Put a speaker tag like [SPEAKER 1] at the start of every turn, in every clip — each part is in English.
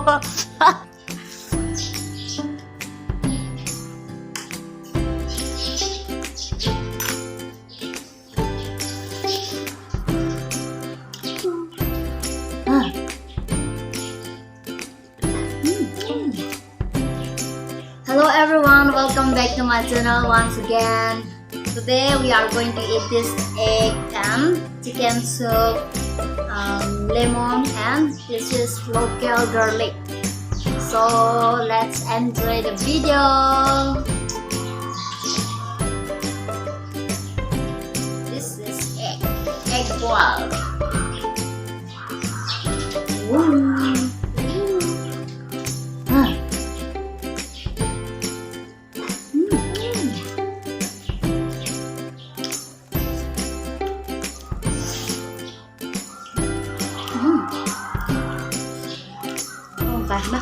[SPEAKER 1] Hello everyone, welcome back to my channel once again. Today we are going to eat this egg and chicken soup, lemon, and this is local garlic. So let's enjoy the video. This is egg boiled. Vàng đó.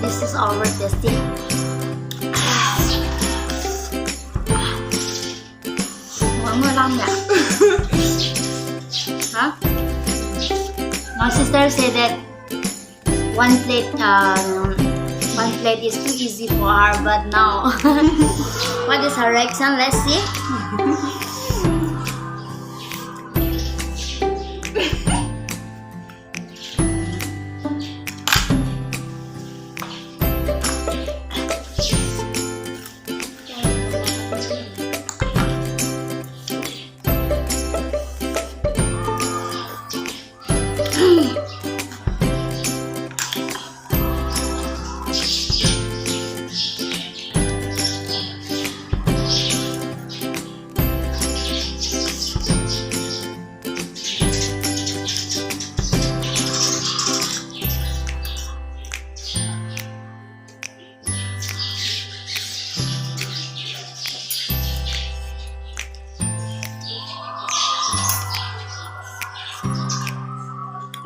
[SPEAKER 1] This is our tasty. Mọi người long nhỉ? Huh? My sister said that one plate is too easy for her, but now what is her reaction? Let's see.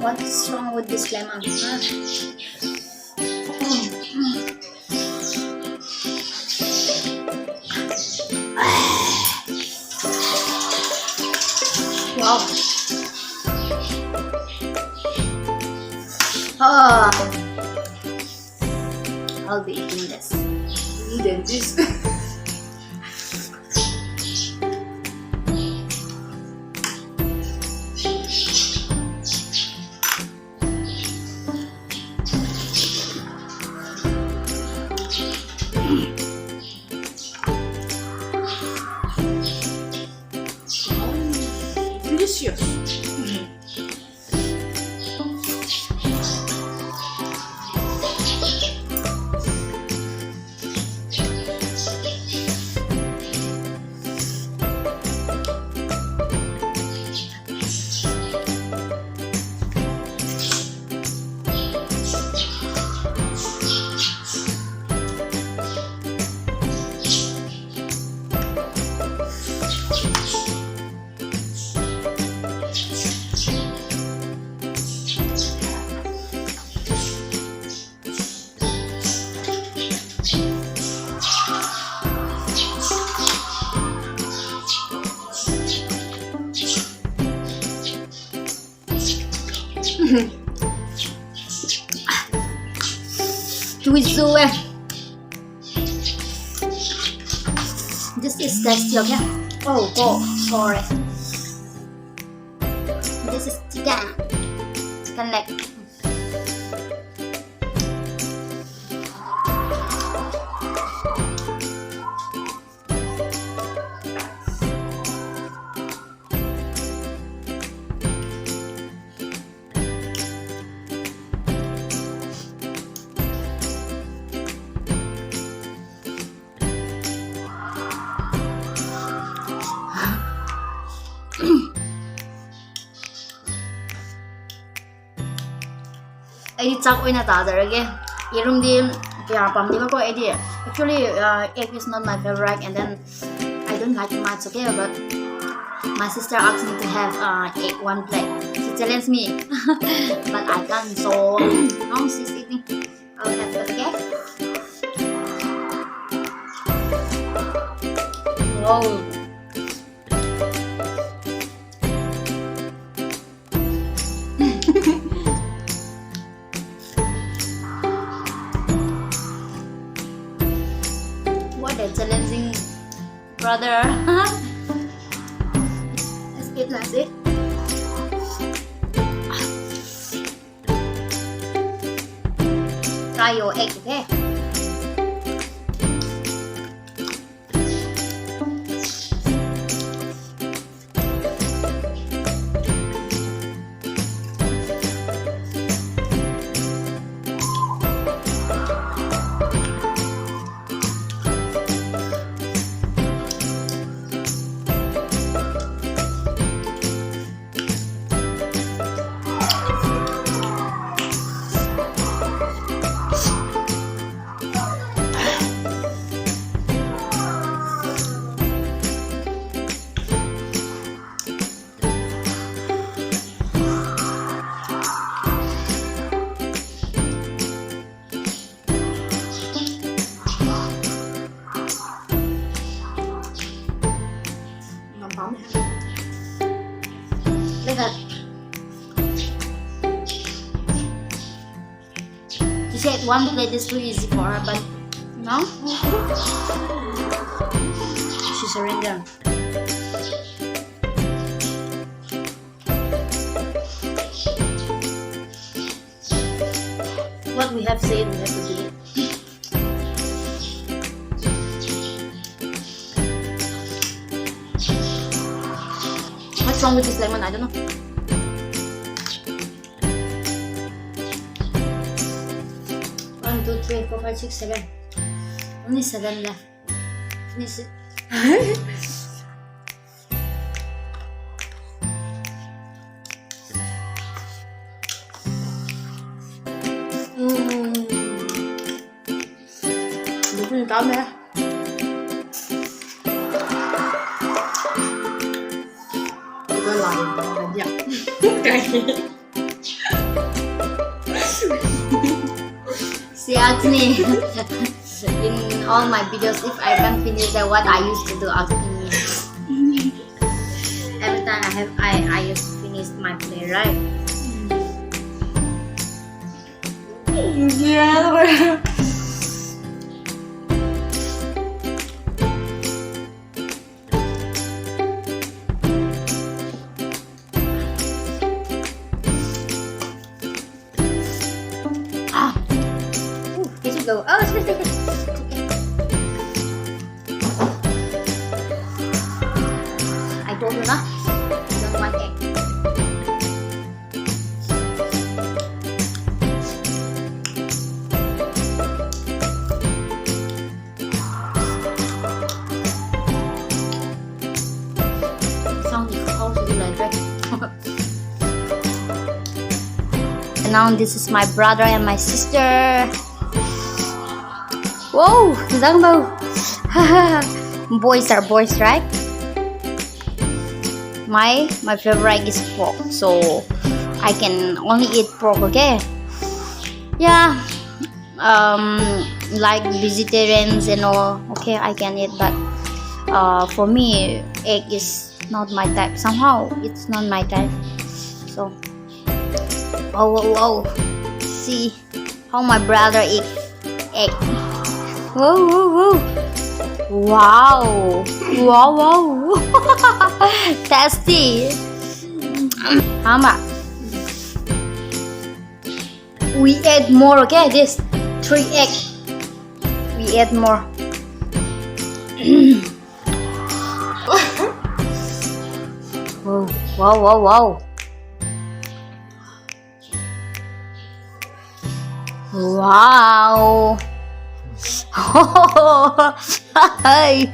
[SPEAKER 1] What's wrong with this lemon? Wow. Oh, I'll be eating this.
[SPEAKER 2] Dentist. Delicious.
[SPEAKER 1] Chui suey. This is tasty, okay? Oh, sorry. This is chicken leg. I chak oina tajarage. Irumdi kaya pamdi ko edi. Actually, egg is not my favorite, and then I don't like much. Okay, but my sister asked me to have egg one plate. She challenged me, but I can't. So now she's eating. I'll have it. Okay. Wow. What a challenging brother. Let's eat. Try your egg, okay? Look at. She said one plate is too easy for her, but no, she surrendered. What we have said, we have to do it. What's wrong with this lemon? I don't know. One, two, three, four, five, six, seven. Only 7 left. Finish it. Đúng cắm đấy. Tôi làm làm giặt cay. She asked me in all my videos if I can finish that what I used to do, asking me. Every time I used to finish my play, right? Yeah. It should go. Oh, it's okay. I told you na. I don't want egg. And now this is my brother and my sister. Whoa, Zangbo. Boys are boys, right? My favorite is pork, so I can only eat pork, okay? Yeah, like vegetarians and all, okay, I can eat, but for me, egg is not my type. Somehow, it's not my type. So Wow, wow, wow. See how my brother eat egg. Whoa, whoa, whoa. Wow. Wow, wow. Tasty. Hama. We add more, okay? This 3 egg. We add more. Wow, wow, wow, wow. Wow. Hi.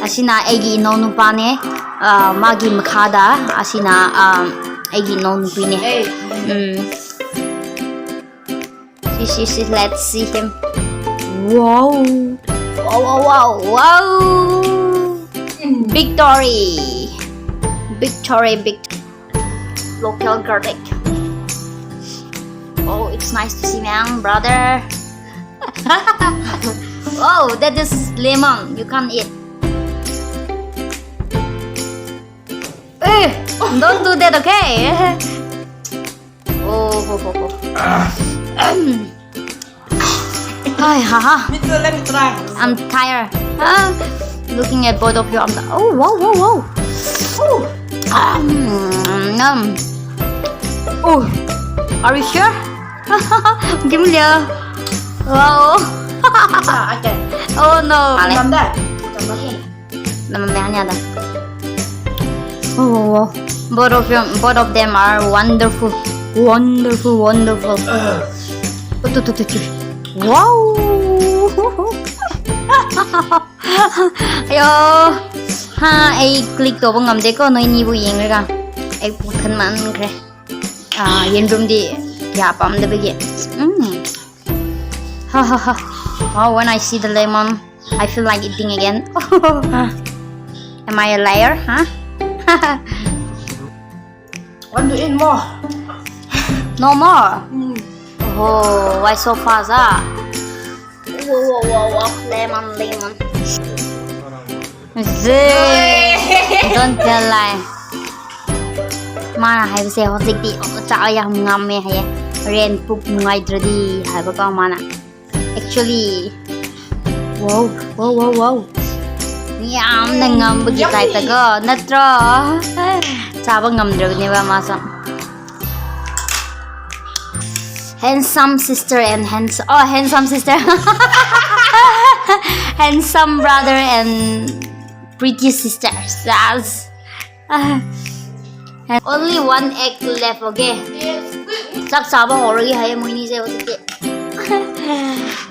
[SPEAKER 1] Asina egi inunupa ne magi makada asina egi inunupi ne. See, let's see him. Wow. Wow, wow, wow, wow. Victory. Local garlic. Oh, it's nice to see, man, brother. Oh, that is lemon. You can't eat. Don't do that, okay? Oh. Hi, haha.
[SPEAKER 2] Let me try.
[SPEAKER 1] I'm tired. Looking at both of you, I'm like, oh, wow. Oh, are you sure? Give me the. Wow.
[SPEAKER 2] Okay.
[SPEAKER 1] Oh no.
[SPEAKER 2] Làm đây.
[SPEAKER 1] Làm mẹ nhà đây. Oh, both of them are wonderful. Wow. Ayo. Ha, ai click to bang amde ko noi ni bu yeng ra. Ai puthan man kre. Yen room di ya pam de bege. Ha. Oh, when I see the lemon, I feel like eating again. Am I a liar, huh?
[SPEAKER 2] Want to eat more?
[SPEAKER 1] No more. Oh, why so fast, ah? Whoa, lemon. Don't tell lie. Mana hai se hojik di cha yang ngam me hai ren puk ngai dradi hai ba ka mana. Actually, wow. Yam na ngam ba gi tai ta go natra. Cha ba ngam dra ne ba ma sam. Handsome sister and handsome sister. Handsome brother and pretty sisters. And only 1 egg left, okay? Sak saba horagi hai muini se hojike.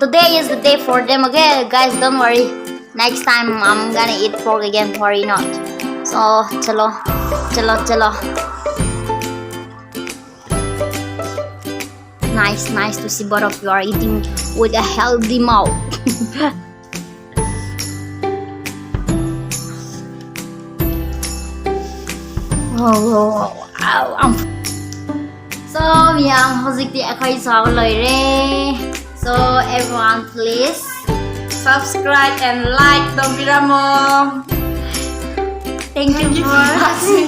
[SPEAKER 1] Today is the day for them, okay? Guys, don't worry. Next time I'm gonna eat pork again, worry not. So, chalo. Nice to see both of you are eating with a healthy mouth. So, yang hojikti akhoi saw loire. So, everyone please
[SPEAKER 2] Subscribe and like the video mo.
[SPEAKER 1] Thank you for watching.